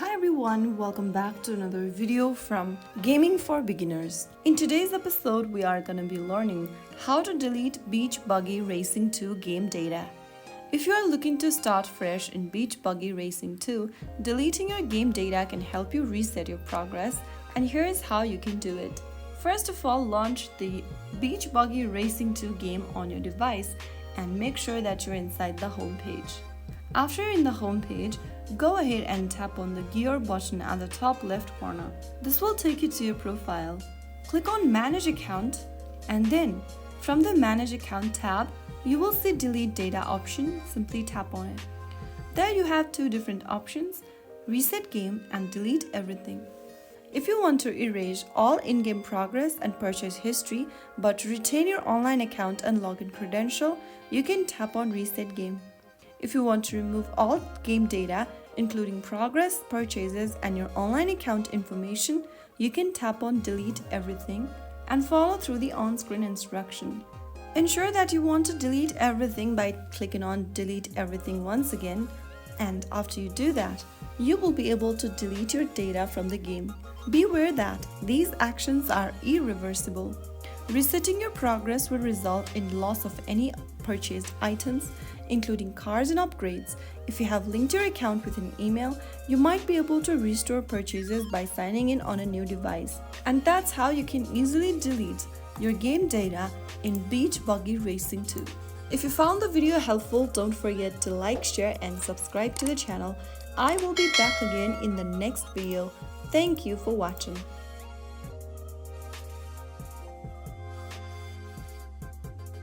Hi everyone, welcome back to another video from Gaming for Beginners. In today's episode, we are going to be learning how to delete Beach Buggy Racing 2 game data. If you are looking to start fresh in Beach Buggy Racing 2, deleting your game data can help you reset your progress, and here is how you can do it. First of all, launch the Beach Buggy Racing 2 game on your device and make sure that you're inside the home page. After you're in the home page, go ahead and tap on the gear button at the top left corner. This will take you to your profile. Click on Manage Account, and then from the Manage Account tab, you will see Delete Data option. Simply tap on it. There you have two different options, Reset Game and Delete Everything. If you want to erase all in-game progress and purchase history but retain your online account and login credential, you can tap on Reset Game. If you want to remove all game data, including progress, purchases, and your online account information, you can tap on Delete Everything and follow through the on-screen instruction. Ensure that you want to delete everything by clicking on Delete Everything once again, and after you do that, you will be able to delete your data from the game. Beware that these actions are irreversible. Resetting your progress will result in loss of any purchased items, including cars and upgrades. If you have linked your account with an email, you might be able to restore purchases by signing in on a new device. And that's how you can easily delete your game data in Beach Buggy Racing 2. If you found the video helpful, don't forget to like, share, and subscribe to the channel. I will be back again in the next video. Thank you for watching.